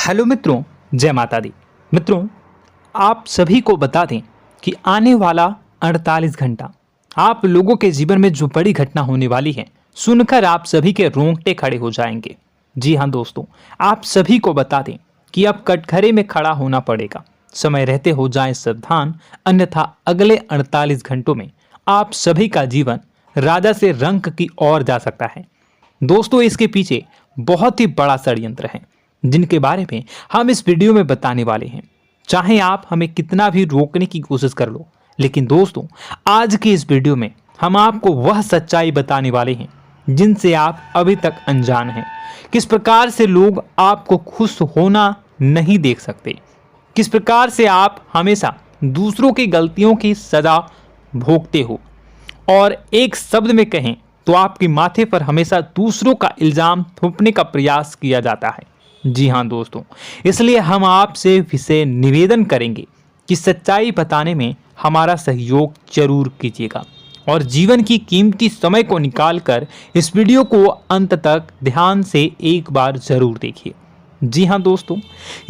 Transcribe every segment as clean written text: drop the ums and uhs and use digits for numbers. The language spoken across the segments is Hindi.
हेलो मित्रों, जय माता दी। मित्रों, आप सभी को बता दें कि आने वाला 48 घंटा आप लोगों के जीवन में जो बड़ी घटना होने वाली है, सुनकर आप सभी के रोंगटे खड़े हो जाएंगे। जी हाँ दोस्तों, आप सभी को बता दें कि अब कटघरे में खड़ा होना पड़ेगा। समय रहते हो जाएं सावधान, अन्यथा अगले 48 घंटों में आप सभी का जीवन राजा से रंक की ओर जा सकता है। दोस्तों, इसके पीछे बहुत ही बड़ा षड्यंत्र है जिनके बारे में हम इस वीडियो में बताने वाले हैं। चाहे आप हमें कितना भी रोकने की कोशिश कर लो, लेकिन दोस्तों आज की इस वीडियो में हम आपको वह सच्चाई बताने वाले हैं जिनसे आप अभी तक अनजान हैं। किस प्रकार से लोग आपको खुश होना नहीं देख सकते, किस प्रकार से आप हमेशा दूसरों की गलतियों की सजा भोगते हो, और एक शब्द में कहें तो आपके माथे पर हमेशा दूसरों का इल्जाम थोपने का प्रयास किया जाता है। जी हाँ दोस्तों, इसलिए हम आपसे विशेष निवेदन करेंगे कि सच्चाई बताने में हमारा सहयोग जरूर कीजिएगा और जीवन की कीमती समय को निकालकर इस वीडियो को अंत तक ध्यान से एक बार जरूर देखिए। जी हाँ दोस्तों,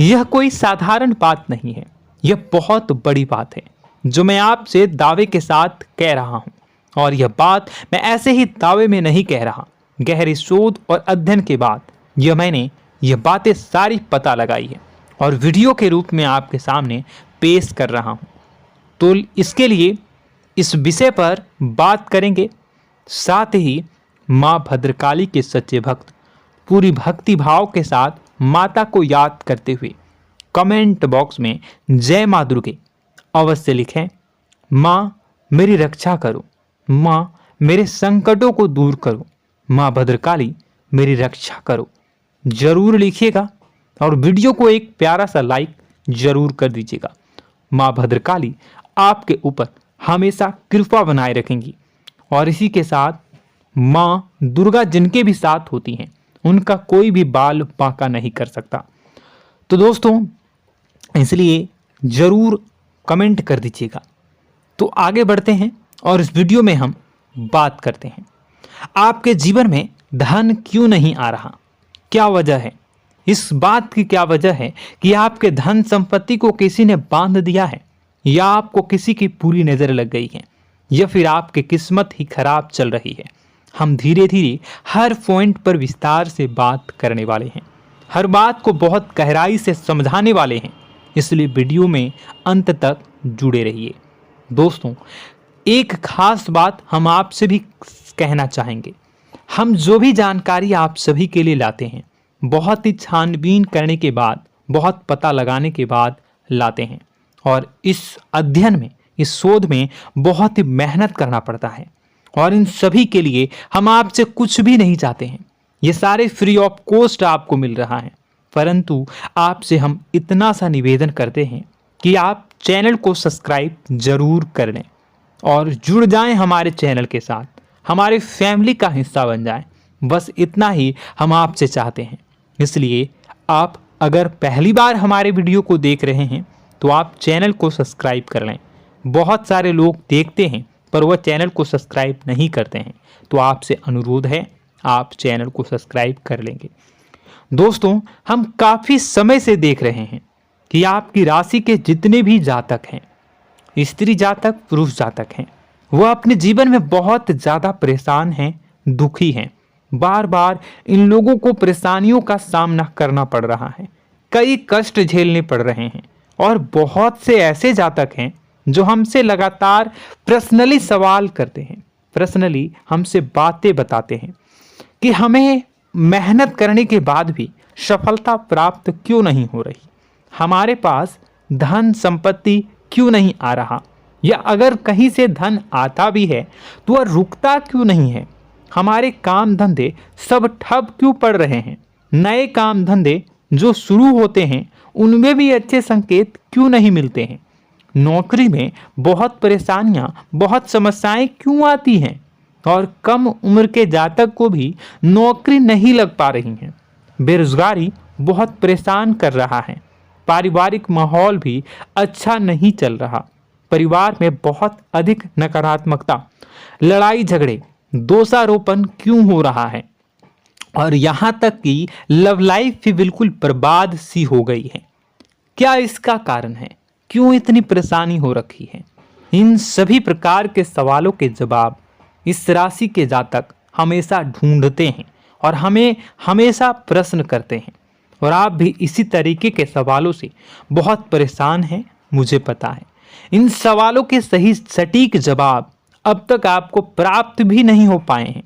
यह कोई साधारण बात नहीं है, यह बहुत बड़ी बात है जो मैं आपसे दावे के साथ कह रहा हूँ। और यह बात मैं ऐसे ही दावे में नहीं कह रहा, गहरी शोध और अध्ययन के बाद मैंने यह बातें सारी पता लगाई है और वीडियो के रूप में आपके सामने पेश कर रहा हूँ। तो इसके लिए इस विषय पर बात करेंगे। साथ ही माँ भद्रकाली के सच्चे भक्त पूरी भक्ति भाव के साथ माता को याद करते हुए कमेंट बॉक्स में जय माँ दुर्गे अवश्य लिखें। माँ मेरी रक्षा करो, माँ मेरे संकटों को दूर करो, माँ भद्रकाली मेरी रक्षा करो, जरूर लिखिएगा और वीडियो को एक प्यारा सा लाइक जरूर कर दीजिएगा। माँ भद्रकाली आपके ऊपर हमेशा कृपा बनाए रखेंगी और इसी के साथ माँ दुर्गा जिनके भी साथ होती हैं उनका कोई भी बाल बांका नहीं कर सकता। तो दोस्तों, इसलिए जरूर कमेंट कर दीजिएगा। तो आगे बढ़ते हैं और इस वीडियो में हम बात करते हैं, आपके जीवन में धन क्यों नहीं आ रहा, क्या वजह है। इस बात की क्या वजह है कि आपके धन संपत्ति को किसी ने बांध दिया है, या आपको किसी की पूरी नजर लग गई है, या फिर आपकी किस्मत ही खराब चल रही है। हम धीरे धीरे हर पॉइंट पर विस्तार से बात करने वाले हैं, हर बात को बहुत गहराई से समझाने वाले हैं, इसलिए वीडियो में अंत तक जुड़े रहिए। दोस्तों, एक खास बात हम आपसे भी कहना चाहेंगे, हम जो भी जानकारी आप सभी के लिए लाते हैं बहुत ही छानबीन करने के बाद, बहुत पता लगाने के बाद लाते हैं, और इस अध्ययन में, इस शोध में बहुत ही मेहनत करना पड़ता है। और इन सभी के लिए हम आपसे कुछ भी नहीं चाहते हैं, ये सारे फ्री ऑफ कॉस्ट आपको मिल रहा है। परंतु आपसे हम इतना सा निवेदन करते हैं कि आप चैनल को सब्सक्राइब जरूर कर लें और जुड़ जाएं हमारे चैनल के साथ, हमारे फैमिली का हिस्सा बन जाएं। बस इतना ही हम आपसे चाहते हैं। इसलिए आप अगर पहली बार हमारे वीडियो को देख रहे हैं तो आप चैनल को सब्सक्राइब कर लें। बहुत सारे लोग देखते हैं पर वह चैनल को सब्सक्राइब नहीं करते हैं, तो आपसे अनुरोध है आप चैनल को सब्सक्राइब कर लेंगे। दोस्तों, हम काफ़ी समय से देख रहे हैं कि आपकी राशि के जितने भी जातक हैं, स्त्री जातक, पुरुष जातक हैं, वह अपने जीवन में बहुत ज़्यादा परेशान हैं, दुखी हैं। बार बार इन लोगों को परेशानियों का सामना करना पड़ रहा है, कई कष्ट झेलने पड़ रहे हैं। और बहुत से ऐसे जातक हैं जो हमसे लगातार पर्सनली सवाल करते हैं, पर्सनली हमसे बातें बताते हैं कि हमें मेहनत करने के बाद भी सफलता प्राप्त क्यों नहीं हो रही, हमारे पास धन संपत्ति क्यों नहीं आ रहा, या अगर कहीं से धन आता भी है तो वह रुकता क्यों नहीं है, हमारे काम धंधे सब ठप क्यों पड़ रहे हैं, नए काम धंधे जो शुरू होते हैं उनमें भी अच्छे संकेत क्यों नहीं मिलते हैं, नौकरी में बहुत परेशानियां, बहुत समस्याएं क्यों आती हैं, और कम उम्र के जातक को भी नौकरी नहीं लग पा रही हैं, बेरोजगारी बहुत परेशान कर रहा है, पारिवारिक माहौल भी अच्छा नहीं चल रहा, परिवार में बहुत अधिक नकारात्मकता, लड़ाई झगड़े, दोषारोपण क्यों हो रहा है, और यहाँ तक कि लव लाइफ भी बिल्कुल बर्बाद सी हो गई है। क्या इसका कारण है? क्यों इतनी परेशानी हो रखी है? इन सभी प्रकार के सवालों के जवाब इस राशि के जातक हमेशा ढूंढते हैं और हमें हमेशा प्रश्न करते हैं, और आप भी इसी तरीके के सवालों से बहुत परेशान हैं, मुझे पता है। इन सवालों के सही सटीक जवाब अब तक आपको प्राप्त भी नहीं हो पाए हैं,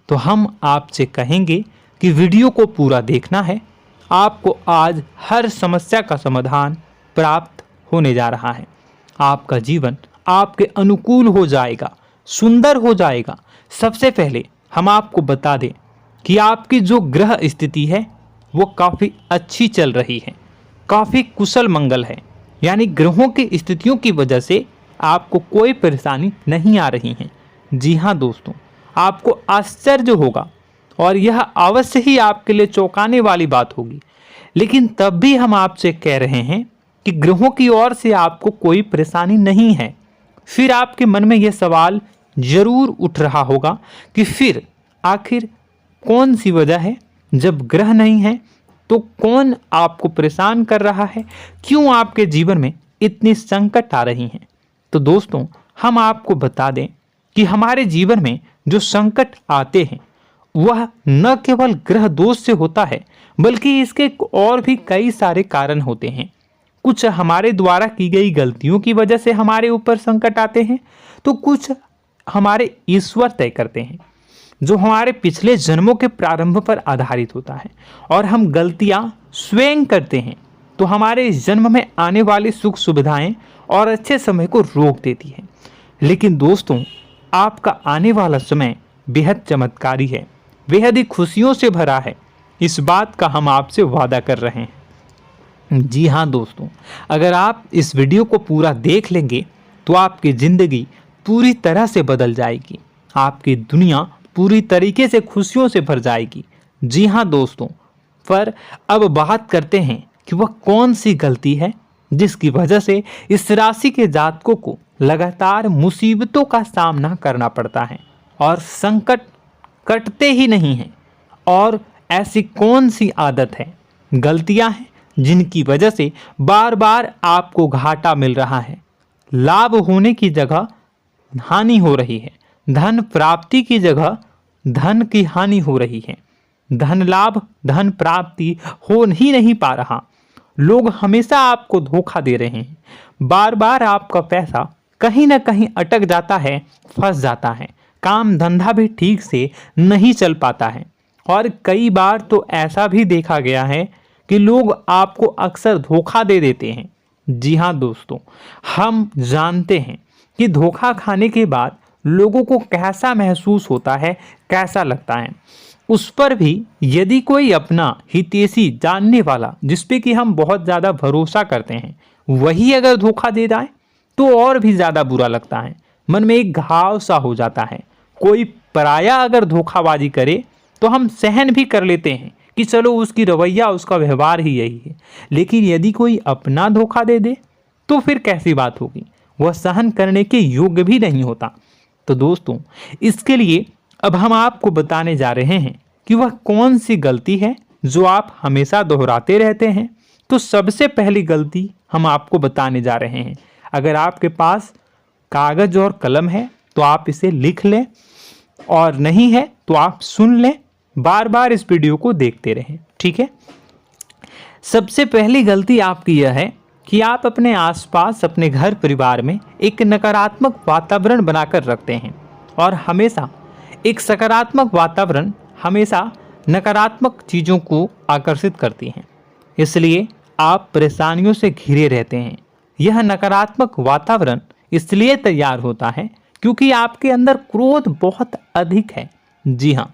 तो हम आपसे कहेंगे कि वीडियो को पूरा देखना है। आपको आज हर समस्या का समाधान प्राप्त होने जा रहा है। आपका जीवन आपके अनुकूल हो जाएगा, सुंदर हो जाएगा। सबसे पहले हम आपको बता दें कि आपकी जो ग्रह स्थिति है वो काफ़ी अच्छी चल रही है, काफ़ी कुशल मंगल है, यानी ग्रहों की स्थितियों की वजह से आपको कोई परेशानी नहीं आ रही है। जी हाँ दोस्तों, आपको आश्चर्य होगा और यह अवश्य ही आपके लिए चौंकाने वाली बात होगी, लेकिन तब भी हम आपसे कह रहे हैं कि ग्रहों की ओर से आपको कोई परेशानी नहीं है। फिर आपके मन में यह सवाल जरूर उठ रहा होगा कि फिर आखिर कौन सी वजह है? जब ग्रह नहीं है तो कौन आपको परेशान कर रहा है? क्यों आपके जीवन में इतनी संकट आ रही हैं? तो दोस्तों, हम आपको बता दें कि हमारे जीवन में जो संकट आते हैं वह न केवल ग्रह दोष से होता है, बल्कि इसके और भी कई सारे कारण होते हैं। कुछ हमारे द्वारा की गई गलतियों की वजह से हमारे ऊपर संकट आते हैं, तो कुछ हमारे ईश्वर तय करते हैं, जो हमारे पिछले जन्मों के प्रारंभ पर आधारित होता है, और हम गलतियां स्वयं करते हैं तो हमारे इस जन्म में आने वाली सुख सुविधाएं और अच्छे समय को रोक देती है। लेकिन दोस्तों, आपका आने वाला समय बेहद चमत्कारी है, बेहद ही खुशियों से भरा है। इस बात का हम आपसे वादा कर रहे हैं। जी हाँ दोस्तों, अगर आप इस वीडियो को पूरा देख लेंगे तो आपकी ज़िंदगी पूरी तरह से बदल जाएगी, आपकी दुनिया पूरी तरीके से खुशियों से भर जाएगी। जी हाँ दोस्तों, पर अब बात करते हैं कि वह कौन सी गलती है जिसकी वजह से इस राशि के जातकों को लगातार मुसीबतों का सामना करना पड़ता है और संकट कटते ही नहीं हैं। और ऐसी कौन सी आदत है, गलतियां हैं जिनकी वजह से बार बार आपको घाटा मिल रहा है, लाभ होने की जगह हानि हो रही है, धन प्राप्ति की जगह धन की हानि हो रही है, धन लाभ धन प्राप्ति हो ही नहीं पा रहा, लोग हमेशा आपको धोखा दे रहे हैं, बार बार आपका पैसा कहीं ना कहीं अटक जाता है, फंस जाता है, काम धंधा भी ठीक से नहीं चल पाता है, और कई बार तो ऐसा भी देखा गया है कि लोग आपको अक्सर धोखा दे देते हैं। जी हाँ दोस्तों, हम जानते हैं कि धोखा खाने के बाद लोगों को कैसा महसूस होता है, कैसा लगता है। उस पर भी यदि कोई अपना हितैषी जानने वाला, जिस पे कि हम बहुत ज़्यादा भरोसा करते हैं, वही अगर धोखा दे जाए तो और भी ज़्यादा बुरा लगता है, मन में एक घाव सा हो जाता है। कोई पराया अगर धोखाबाजी करे तो हम सहन भी कर लेते हैं कि चलो उसकी रवैया उसका व्यवहार ही यही है, लेकिन यदि कोई अपना धोखा दे दे तो फिर कैसी बात होगी, वह सहन करने के योग्य भी नहीं होता। तो दोस्तों, इसके लिए अब हम आपको बताने जा रहे हैं कि वह कौन सी गलती है जो आप हमेशा दोहराते रहते हैं। तो सबसे पहली गलती हम आपको बताने जा रहे हैं। अगर आपके पास कागज और कलम है तो आप इसे लिख लें, और नहीं है तो आप सुन लें, बार बार इस वीडियो को देखते रहें, ठीक है। सबसे पहली गलती आपकी यह है कि आप अपने आसपास, अपने घर परिवार में एक नकारात्मक वातावरण बनाकर रखते हैं, और हमेशा एक सकारात्मक वातावरण हमेशा नकारात्मक चीज़ों को आकर्षित करती हैं, इसलिए आप परेशानियों से घिरे रहते हैं। यह नकारात्मक वातावरण इसलिए तैयार होता है क्योंकि आपके अंदर क्रोध बहुत अधिक है। जी हाँ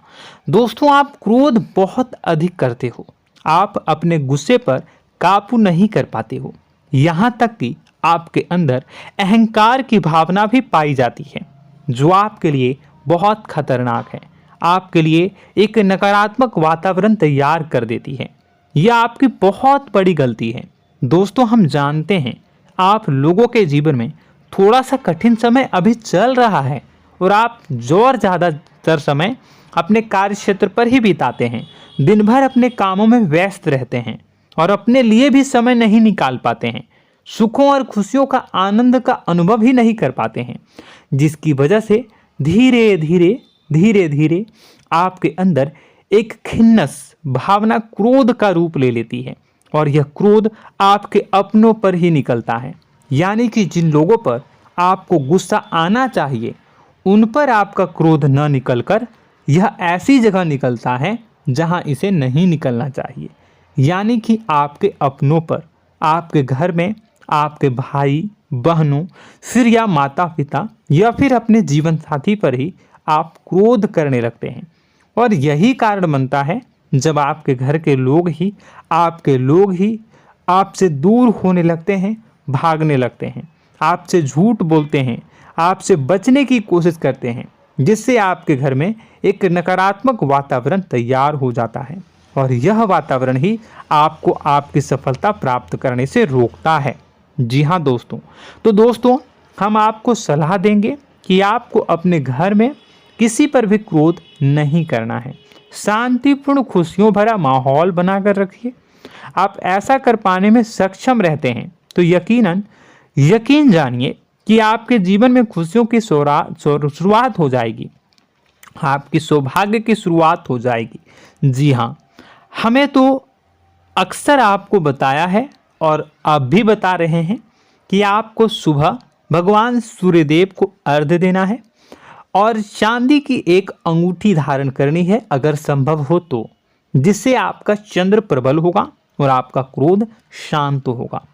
दोस्तों, आप क्रोध बहुत अधिक करते हो, आप अपने गुस्से पर काबू नहीं कर पाते हो, यहाँ तक कि आपके अंदर अहंकार की भावना भी पाई जाती है, जो आपके लिए बहुत खतरनाक है, आपके लिए एक नकारात्मक वातावरण तैयार कर देती है। यह आपकी बहुत बड़ी गलती है। दोस्तों, हम जानते हैं आप लोगों के जीवन में थोड़ा सा कठिन समय अभी चल रहा है, और आप जोर ज़्यादा अधिकतर समय अपने कार्य क्षेत्र पर ही बिताते हैं, दिन भर अपने कामों में व्यस्त रहते हैं और अपने लिए भी समय नहीं निकाल पाते हैं, सुखों और खुशियों का आनंद का अनुभव ही नहीं कर पाते हैं, जिसकी वजह से धीरे धीरे आपके अंदर एक खिन्नस भावना क्रोध का रूप ले लेती है और यह क्रोध आपके अपनों पर ही निकलता है। यानी कि जिन लोगों पर आपको गुस्सा आना चाहिए उन पर आपका क्रोध न निकलकर यह ऐसी जगह निकलता है जहां इसे नहीं निकलना चाहिए। यानी कि आपके अपनों पर, आपके घर में आपके भाई बहनों, फिर या माता पिता या फिर अपने जीवन साथी पर ही आप क्रोध करने लगते हैं। और यही कारण बनता है जब आपके घर के लोग ही आपसे दूर होने लगते हैं, भागने लगते हैं, आपसे झूठ बोलते हैं, आपसे बचने की कोशिश करते हैं, जिससे आपके घर में एक नकारात्मक वातावरण तैयार हो जाता है और यह वातावरण ही आपको आपकी सफलता प्राप्त करने से रोकता है। जी हाँ दोस्तों, तो दोस्तों हम आपको सलाह देंगे कि आपको अपने घर में किसी पर भी क्रोध नहीं करना है। शांतिपूर्ण खुशियों भरा माहौल बनाकर रखिए। आप ऐसा कर पाने में सक्षम रहते हैं तो यकीन जानिए कि आपके जीवन में खुशियों की शुरुआत हो जाएगी, आपकी सौभाग्य की शुरुआत हो जाएगी। जी हाँ, हमें तो अक्सर आपको बताया है और आप भी बता रहे हैं कि आपको सुबह भगवान सूर्यदेव को अर्घ्य देना है और चांदी की एक अंगूठी धारण करनी है अगर संभव हो तो, जिससे आपका चंद्र प्रबल होगा और आपका क्रोध शांत होगा।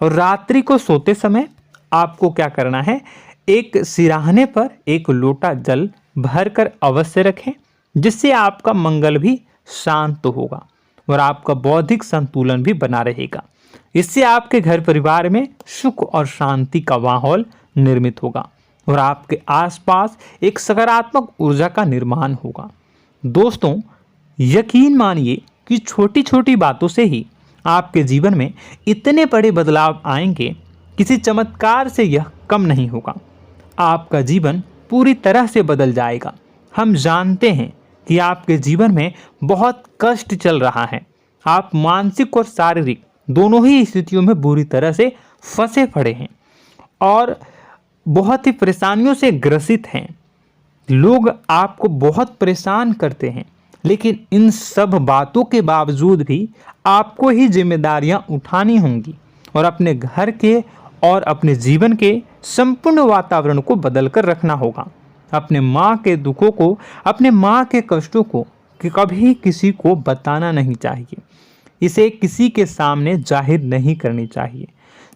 और रात्रि को सोते समय आपको क्या करना है, एक सिराहने पर एक लोटा जल भरकर अवश्य रखें, जिससे आपका मंगल भी शांत होगा और आपका बौद्धिक संतुलन भी बना रहेगा। इससे आपके घर परिवार में सुख और शांति का माहौल निर्मित होगा और आपके आसपास एक सकारात्मक ऊर्जा का निर्माण होगा। दोस्तों यकीन मानिए कि छोटी छोटी बातों से ही आपके जीवन में इतने बड़े बदलाव आएंगे, किसी चमत्कार से यह कम नहीं होगा। आपका जीवन पूरी तरह से बदल जाएगा। हम जानते हैं कि आपके जीवन में बहुत कष्ट चल रहा है, आप मानसिक और शारीरिक दोनों ही स्थितियों में बुरी तरह से फंसे पड़े हैं और बहुत ही परेशानियों से ग्रसित हैं। लोग आपको बहुत परेशान करते हैं, लेकिन इन सब बातों के बावजूद भी आपको ही जिम्मेदारियां उठानी होंगी और अपने घर के और अपने जीवन के संपूर्ण वातावरण को बदलकर रखना होगा। अपने माँ के दुखों को, अपने माँ के कष्टों को कभी किसी को बताना नहीं चाहिए, इसे किसी के सामने जाहिर नहीं करनी चाहिए।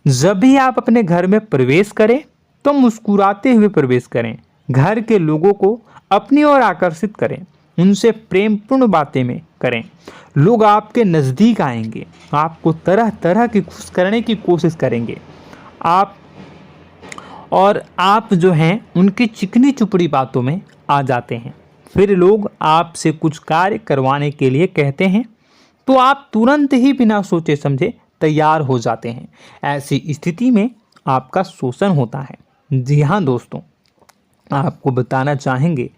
जब भी आप अपने घर में प्रवेश करें तो मुस्कुराते हुए प्रवेश करें, घर के लोगों को अपनी ओर आकर्षित करें, उनसे प्रेमपूर्ण बातें में करें। लोग आपके नज़दीक आएंगे, आपको तरह तरह की खुश करने की कोशिश करेंगे। आप जो हैं उनकी चिकनी चुपड़ी बातों में आ जाते हैं। फिर लोग आपसे कुछ कार्य करवाने के लिए कहते हैं तो आप तुरंत ही बिना सोचे समझे तैयार हो जाते हैं। ऐसी स्थिति में आपका शोषण होता है। जी हाँ दोस्तों, आपको बताना चाहेंगे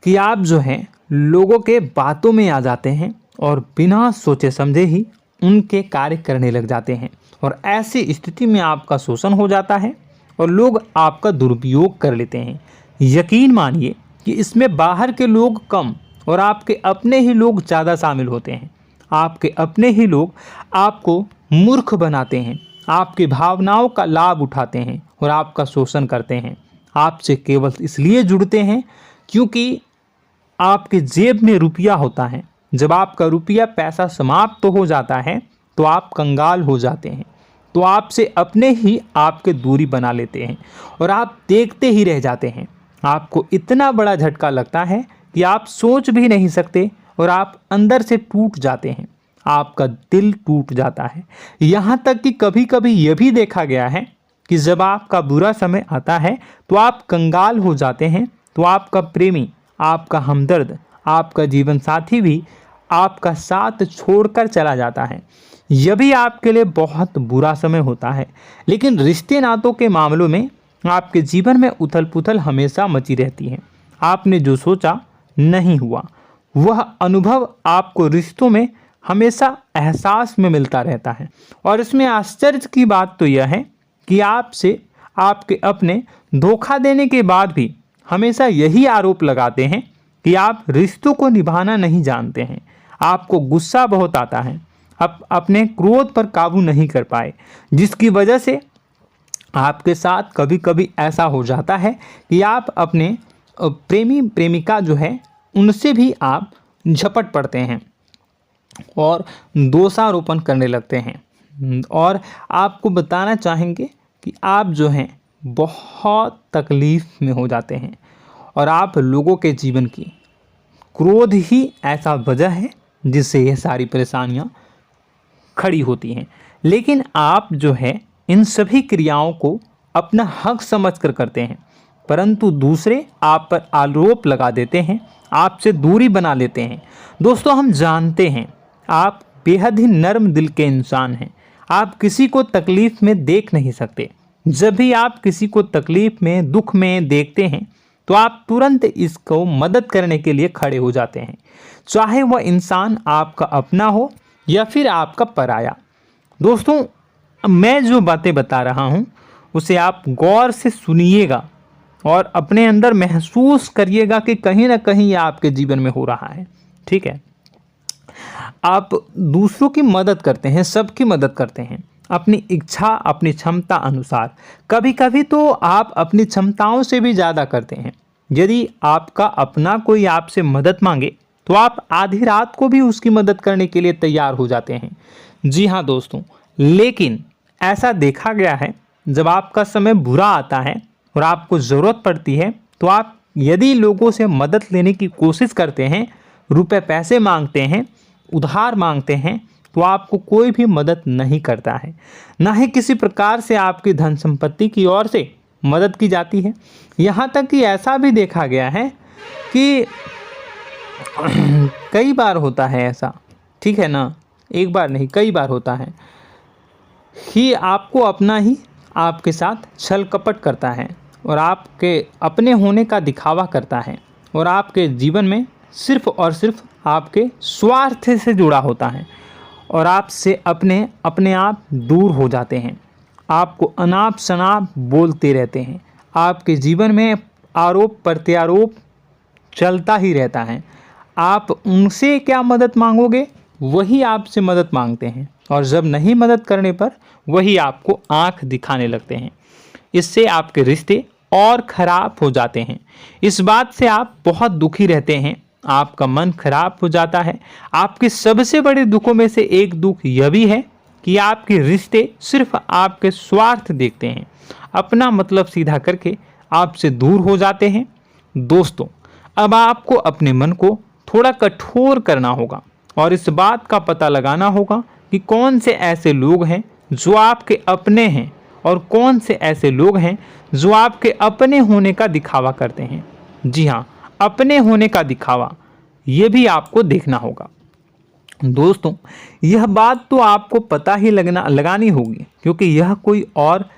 कि आप जो हैं लोगों के बातों में आ जाते हैं और बिना सोचे समझे ही उनके कार्य करने लग जाते हैं और ऐसी स्थिति में आपका शोषण हो जाता है और लोग आपका दुरुपयोग कर लेते हैं। यकीन मानिए कि इसमें बाहर के लोग कम और आपके अपने ही लोग ज़्यादा शामिल होते हैं। आपके अपने ही लोग आपको मूर्ख बनाते हैं, आपकी भावनाओं का लाभ उठाते हैं और आपका शोषण करते हैं। आपसे केवल इसलिए जुड़ते हैं क्योंकि आपके जेब में रुपया होता है। जब आपका रुपया पैसा समाप्त हो जाता है तो आप कंगाल हो जाते हैं, तो आपसे अपने ही आपके दूरी बना लेते हैं और आप देखते ही रह जाते हैं। आपको इतना बड़ा झटका लगता है कि आप सोच भी नहीं सकते और आप अंदर से टूट जाते हैं, आपका दिल टूट जाता है। यहाँ तक कि कभी कभी यह भी देखा गया है कि जब आपका बुरा समय आता है तो आप कंगाल हो जाते हैं, तो आपका प्रेमी, आपका हमदर्द, आपका जीवन साथी भी आपका साथ छोड़कर चला जाता है। यह भी आपके लिए बहुत बुरा समय होता है। लेकिन रिश्ते नातों के मामलों में आपके जीवन में उथल पुथल हमेशा मची रहती है। आपने जो सोचा नहीं हुआ। वह अनुभव आपको रिश्तों में हमेशा एहसास में मिलता रहता है। और इसमें आश्चर्य की बात तो यह है कि आपसे आपके अपने धोखा देने के बाद भी हमेशा यही आरोप लगाते हैं कि आप रिश्तों को निभाना नहीं जानते हैं। आपको गुस्सा बहुत आता है, आप अपने क्रोध पर काबू नहीं कर पाए, जिसकी वजह से आपके साथ कभी कभी ऐसा हो जाता है कि आप अपने प्रेमी प्रेमिका जो है उनसे भी आप झपट पड़ते हैं और दोषारोपण करने लगते हैं। और आपको बताना चाहेंगे कि आप जो हैं बहुत तकलीफ़ में हो जाते हैं और आप लोगों के जीवन की क्रोध ही ऐसा वजह है जिससे ये सारी परेशानियां खड़ी होती हैं। लेकिन आप जो है इन सभी क्रियाओं को अपना हक समझकर करते हैं, परंतु दूसरे आप पर आरोप लगा देते हैं, आपसे दूरी बना लेते हैं। दोस्तों, हम जानते हैं आप बेहद ही नर्म दिल के इंसान हैं। आप किसी को तकलीफ़ में देख नहीं सकते। जब भी आप किसी को तकलीफ़ में, दुख में देखते हैं तो आप तुरंत इसको मदद करने के लिए खड़े हो जाते हैं, चाहे वह इंसान आपका अपना हो या फिर आपका पराया। दोस्तों, मैं जो बातें बता रहा हूँ उसे आप गौर से सुनिएगा और अपने अंदर महसूस करिएगा कि कहीं ना कहीं ये आपके जीवन में हो रहा है। ठीक है, आप दूसरों की मदद करते हैं, सबकी मदद करते हैं अपनी इच्छा, अपनी क्षमता अनुसार। कभी कभी तो आप अपनी क्षमताओं से भी ज़्यादा करते हैं। यदि आपका अपना कोई आपसे मदद मांगे तो आप आधी रात को भी उसकी मदद करने के लिए तैयार हो जाते हैं। जी हाँ दोस्तों, लेकिन ऐसा देखा गया है जब आपका समय बुरा आता है और आपको ज़रूरत पड़ती है तो आप यदि लोगों से मदद लेने की कोशिश करते हैं, रुपए पैसे मांगते हैं, उधार मांगते हैं, तो आपको कोई भी मदद नहीं करता है। ना ही किसी प्रकार से आपकी धन संपत्ति की ओर से मदद की जाती है। यहाँ तक कि ऐसा भी देखा गया है कि कई बार होता है ऐसा, ठीक है ना, एक बार नहीं कई बार होता है कि आपको अपना ही आपके साथ छल कपट करता है और आपके अपने होने का दिखावा करता है और आपके जीवन में सिर्फ और सिर्फ आपके स्वार्थ से जुड़ा होता है और आपसे अपने आप दूर हो जाते हैं। आपको अनाप शनाप बोलते रहते हैं। आपके जीवन में आरोप प्रत्यारोप चलता ही रहता है। आप उनसे क्या मदद मांगोगे, वही आपसे मदद मांगते हैं और जब नहीं मदद करने पर वही आपको आंख दिखाने लगते हैं। इससे आपके रिश्ते और ख़राब हो जाते हैं। इस बात से आप बहुत दुखी रहते हैं, आपका मन खराब हो जाता है। आपके सबसे बड़े दुखों में से एक दुख यह भी है कि आपके रिश्ते सिर्फ आपके स्वार्थ देखते हैं, अपना मतलब सीधा करके आपसे दूर हो जाते हैं। दोस्तों, अब आपको अपने मन को थोड़ा कठोर करना होगा और इस बात का पता लगाना होगा कि कौन से ऐसे लोग हैं जो आपके अपने हैं और कौन से ऐसे लोग हैं जो आपके अपने होने का दिखावा करते हैं। जी हाँ, अपने होने का दिखावा, ये भी आपको देखना होगा। दोस्तों, यह बात तो आपको पता ही लगानी होगी, क्योंकि यह कोई और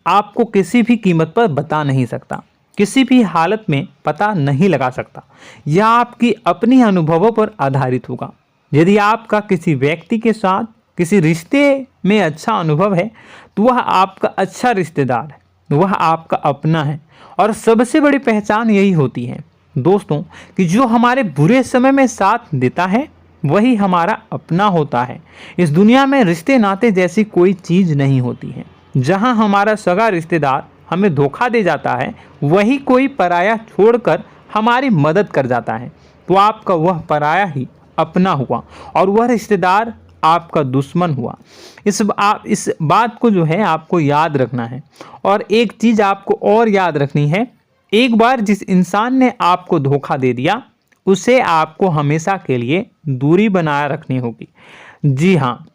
आपको किसी भी कीमत पर बता नहीं सकता, किसी भी हालत में पता नहीं लगा सकता। यह आपकी अपनी अनुभवों पर आधारित होगा। यदि आपका किसी व्यक्ति के साथ किसी रिश्ते में अच्छा अनुभव है तो वह आपका अच्छा रिश्तेदार है, वह आपका अपना है। और सबसे बड़ी पहचान यही होती है दोस्तों कि जो हमारे बुरे समय में साथ देता है वही हमारा अपना होता है। इस दुनिया में रिश्ते नाते जैसी कोई चीज़ नहीं होती है। जहां हमारा सगा रिश्तेदार हमें धोखा दे जाता है, वही कोई पराया छोड़कर हमारी मदद कर जाता है, तो आपका वह पराया ही अपना हुआ और वह रिश्तेदार आपका दुश्मन हुआ। इस बात को जो है आपको याद रखना है। और एक चीज़ आपको और याद रखनी है, एक बार जिस इंसान ने आपको धोखा दे दिया उसे आपको हमेशा के लिए दूरी बनाए रखनी होगी। जी हाँ,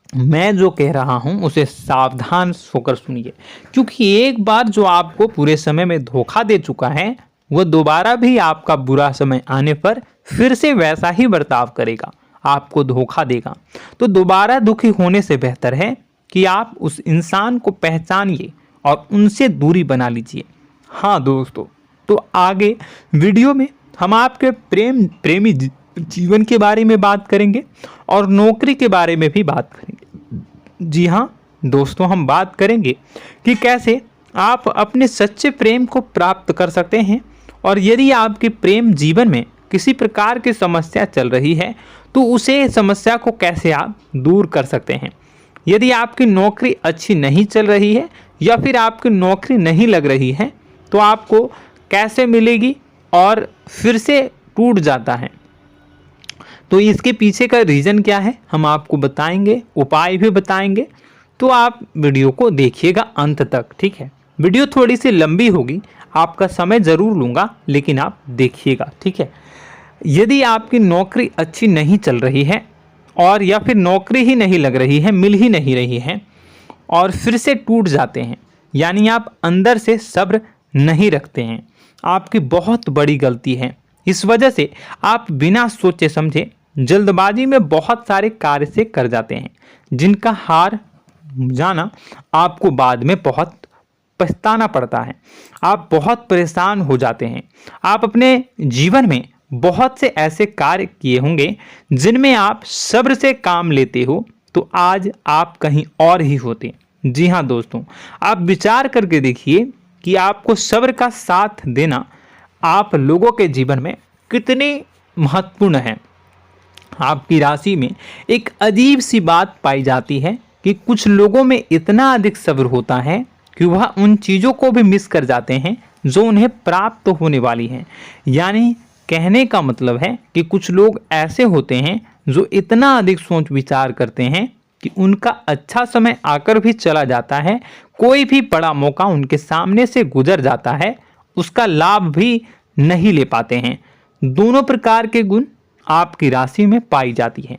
मैं जो कह रहा हूँ उसे सावधान होकर सुनिए, क्योंकि एक बार जो आपको पूरे समय में धोखा दे चुका है वह दोबारा भी आपका बुरा समय आने पर फिर से वैसा ही बर्ताव करेगा, आपको धोखा देगा। तो दोबारा दुखी होने से बेहतर है कि आप उस इंसान को पहचानिए और उनसे दूरी बना लीजिए। हाँ दोस्तों, तो आगे वीडियो में हम आपके प्रेमी जीवन के बारे में बात करेंगे और नौकरी के बारे में भी बात करेंगे। जी हाँ दोस्तों, हम बात करेंगे कि कैसे आप अपने सच्चे प्रेम को प्राप्त कर सकते हैं, और यदि आपके प्रेम जीवन में किसी प्रकार की समस्या चल रही है तो उसे समस्या को कैसे आप दूर कर सकते हैं। यदि आपकी नौकरी अच्छी नहीं चल रही है या फिर आपकी नौकरी नहीं लग रही है तो आपको कैसे मिलेगी और फिर से टूट जाता है, तो इसके पीछे का रीज़न क्या है हम आपको बताएंगे, उपाय भी बताएंगे। तो आप वीडियो को देखिएगा अंत तक, ठीक है। वीडियो थोड़ी सी लंबी होगी, आपका समय ज़रूर लूँगा, लेकिन आप देखिएगा, ठीक है। यदि आपकी नौकरी अच्छी नहीं चल रही है और या फिर नौकरी ही नहीं लग रही है, मिल ही नहीं रही है और फिर से टूट जाते हैं, यानी आप अंदर से सब्र नहीं रखते हैं, आपकी बहुत बड़ी गलती है। इस वजह से आप बिना सोचे समझे जल्दबाजी में बहुत सारे कार्य से कर जाते हैं, जिनका हार जाना आपको बाद में बहुत पछताना पड़ता है। आप बहुत परेशान हो जाते हैं। आप अपने जीवन में बहुत से ऐसे कार्य किए होंगे जिनमें आप सब्र से काम लेते हो, तो आज आप कहीं और ही होते। जी हाँ दोस्तों, आप विचार करके देखिए कि आपको सब्र का साथ देना आप लोगों के जीवन में कितने महत्वपूर्ण है। आपकी राशि में एक अजीब सी बात पाई जाती है कि कुछ लोगों में इतना अधिक सब्र होता है कि वह उन चीज़ों को भी मिस कर जाते हैं जो उन्हें प्राप्त होने वाली हैं। यानी कहने का मतलब है कि कुछ लोग ऐसे होते हैं जो इतना अधिक सोच विचार करते हैं कि उनका अच्छा समय आकर भी चला जाता है, कोई भी बड़ा मौका उनके सामने से गुजर जाता है, उसका लाभ भी नहीं ले पाते हैं। दोनों प्रकार के गुण आपकी राशि में पाई जाती हैं।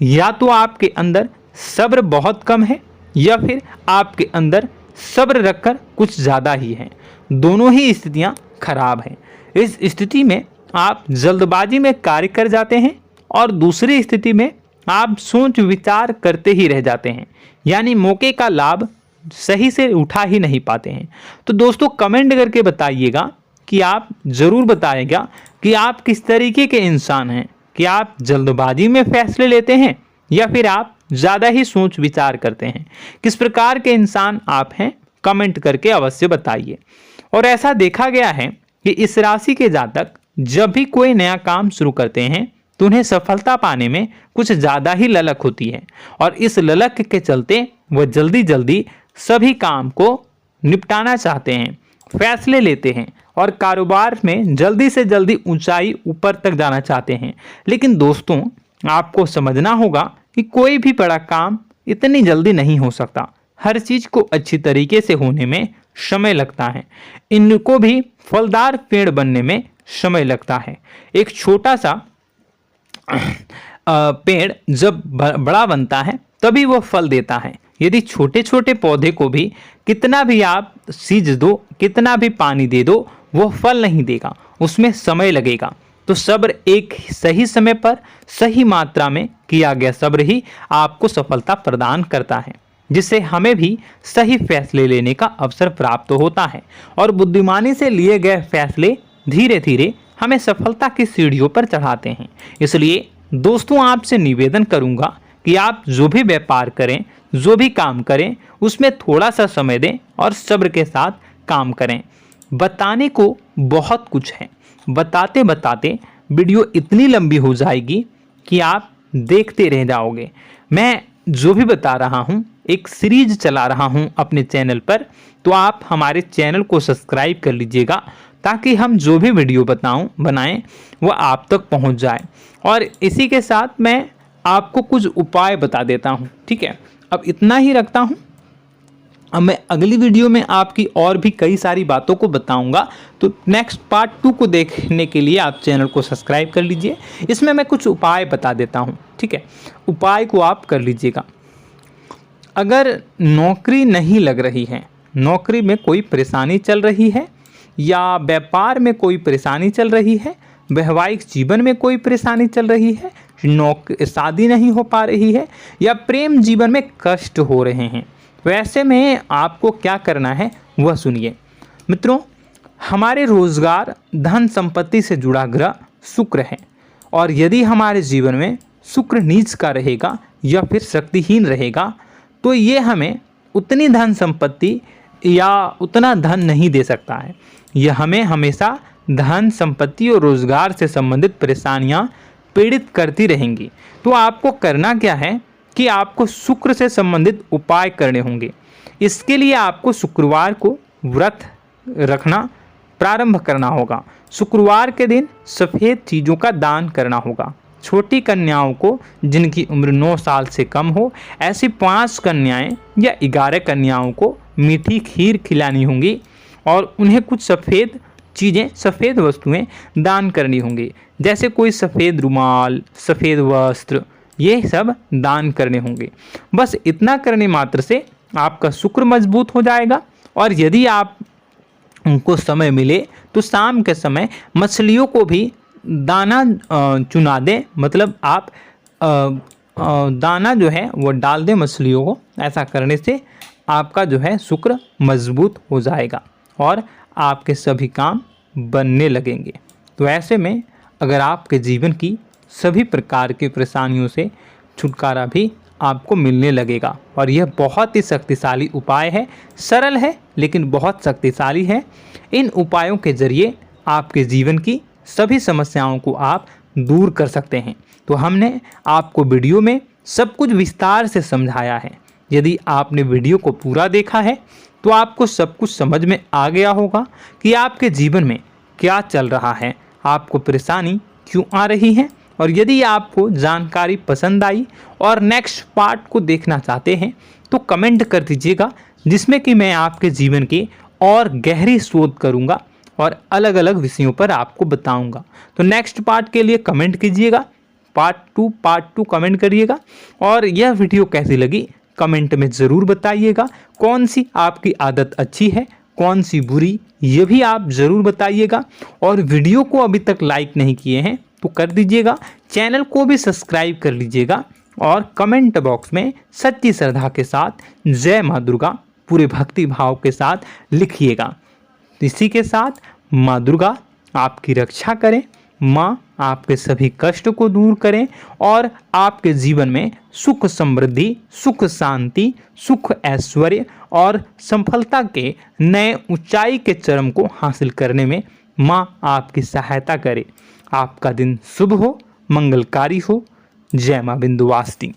या तो आपके अंदर सब्र बहुत कम है या फिर आपके अंदर सब्र रखकर कुछ ज़्यादा ही है। दोनों ही स्थितियां खराब हैं। इस स्थिति में आप जल्दबाजी में कार्य कर जाते हैं और दूसरी स्थिति में आप सोच विचार करते ही रह जाते हैं, यानी मौके का लाभ सही से उठा ही नहीं पाते हैं। तो दोस्तों कमेंट करके बताइएगा कि आप ज़रूर बताएगा कि आप किस तरीके के इंसान हैं, कि आप जल्दबाजी में फैसले लेते हैं या फिर आप ज़्यादा ही सोच विचार करते हैं। किस प्रकार के इंसान आप हैं, कमेंट करके अवश्य बताइए। और ऐसा देखा गया है कि इस राशि के जातक जब भी कोई नया काम शुरू करते हैं तो उन्हें सफलता पाने में कुछ ज़्यादा ही ललक होती है, और इस ललक के चलते वह जल्दी जल्दी सभी काम को निपटाना चाहते हैं, फैसले लेते हैं और कारोबार में जल्दी से जल्दी ऊंचाई ऊपर तक जाना चाहते हैं। लेकिन दोस्तों आपको समझना होगा कि कोई भी बड़ा काम इतनी जल्दी नहीं हो सकता। हर चीज़ को अच्छी तरीके से होने में समय लगता है। इनको भी फलदार पेड़ बनने में समय लगता है। एक छोटा सा पेड़ जब बड़ा बनता है तभी वो फल देता है। यदि छोटे छोटे पौधे को भी कितना भी आप सींच दो, कितना भी पानी दे दो, वो फल नहीं देगा, उसमें समय लगेगा। तो सब्र एक सही समय पर सही मात्रा में किया गया सब्र ही आपको सफलता प्रदान करता है, जिससे हमें भी सही फैसले लेने का अवसर प्राप्त होता है और बुद्धिमानी से लिए गए फैसले धीरे धीरे हमें सफलता की सीढ़ियों पर चढ़ाते हैं। इसलिए दोस्तों आपसे निवेदन करूंगा कि आप जो भी व्यापार करें, जो भी काम करें, उसमें थोड़ा सा समय दें और सब्र के साथ काम करें। बताने को बहुत कुछ है, बताते बताते वीडियो इतनी लंबी हो जाएगी कि आप देखते रह जाओगे। मैं जो भी बता रहा हूँ एक सीरीज चला रहा हूँ अपने चैनल पर, तो आप हमारे चैनल को सब्सक्राइब कर लीजिएगा ताकि हम जो भी वीडियो बनाएं वह आप तक पहुँच जाए। और इसी के साथ मैं आपको कुछ उपाय बता देता हूँ, ठीक है। अब इतना ही रखता हूँ। अब मैं अगली वीडियो में आपकी और भी कई सारी बातों को बताऊंगा, तो नेक्स्ट पार्ट 2 को देखने के लिए आप चैनल को सब्सक्राइब कर लीजिए। इसमें मैं कुछ उपाय बता देता हूं, ठीक है। उपाय को आप कर लीजिएगा। अगर नौकरी नहीं लग रही है, नौकरी में कोई परेशानी चल रही है, या व्यापार में कोई परेशानी चल रही है, वैवाहिक जीवन में कोई परेशानी चल रही है, शादी नहीं हो पा रही है, या प्रेम जीवन में कष्ट हो रहे हैं, वैसे में आपको क्या करना है वह सुनिए। मित्रों, हमारे रोजगार धन संपत्ति से जुड़ा ग्रह शुक्र है, और यदि हमारे जीवन में शुक्र नीच का रहेगा या फिर शक्तिहीन रहेगा तो ये हमें उतनी धन संपत्ति या उतना धन नहीं दे सकता है। यह हमें हमेशा धन संपत्ति और रोजगार से संबंधित परेशानियां पीड़ित करती रहेंगी। तो आपको करना क्या है कि आपको शुक्र से संबंधित उपाय करने होंगे। इसके लिए आपको शुक्रवार को व्रत रखना प्रारंभ करना होगा। शुक्रवार के दिन सफ़ेद चीज़ों का दान करना होगा। छोटी कन्याओं को जिनकी उम्र 9 साल से कम हो, ऐसी 5 कन्याएं या 11 कन्याओं को मीठी खीर खिलानी होंगी और उन्हें कुछ सफ़ेद चीज़ें, सफ़ेद वस्तुएं दान करनी होंगी, जैसे कोई सफ़ेद रुमाल, सफ़ेद वस्त्र, ये सब दान करने होंगे। बस इतना करने मात्र से आपका शुक्र मजबूत हो जाएगा। और यदि आप उनको समय मिले तो शाम के समय मछलियों को भी दाना चुना दें, मतलब आप दाना जो है वो डाल दें मछलियों को। ऐसा करने से आपका जो है शुक्र मजबूत हो जाएगा और आपके सभी काम बनने लगेंगे। तो ऐसे में अगर आपके जीवन की सभी प्रकार की परेशानियों से छुटकारा भी आपको मिलने लगेगा। और यह बहुत ही शक्तिशाली उपाय है, सरल है लेकिन बहुत शक्तिशाली है। इन उपायों के जरिए आपके जीवन की सभी समस्याओं को आप दूर कर सकते हैं। तो हमने आपको वीडियो में सब कुछ विस्तार से समझाया है। यदि आपने वीडियो को पूरा देखा है तो आपको सब कुछ समझ में आ गया होगा कि आपके जीवन में क्या चल रहा है, आपको परेशानी क्यों आ रही है। और यदि आपको जानकारी पसंद आई और नेक्स्ट पार्ट को देखना चाहते हैं तो कमेंट कर दीजिएगा, जिसमें कि मैं आपके जीवन की और गहरी शोध करूंगा और अलग अलग विषयों पर आपको बताऊंगा। तो नेक्स्ट पार्ट के लिए कमेंट कीजिएगा, पार्ट टू कमेंट करिएगा। और यह वीडियो कैसी लगी कमेंट में ज़रूर बताइएगा। कौन सी आपकी आदत अच्छी है, कौन सी बुरी, ये भी आप ज़रूर बताइएगा। और वीडियो को अभी तक लाइक नहीं किए हैं तो कर दीजिएगा, चैनल को भी सब्सक्राइब कर लीजिएगा और कमेंट बॉक्स में सच्ची श्रद्धा के साथ जय माँ दुर्गा पूरे भक्ति भाव के साथ लिखिएगा। इसी के साथ माँ दुर्गा आपकी रक्षा करें, माँ आपके सभी कष्ट को दूर करें और आपके जीवन में सुख समृद्धि, सुख शांति, सुख ऐश्वर्य और सफलता के नए ऊंचाई के चरम को हासिल करने में माँ आपकी सहायता करे। आपका दिन शुभ हो, मंगलकारी हो। जय माँ विंध्यवासिनी।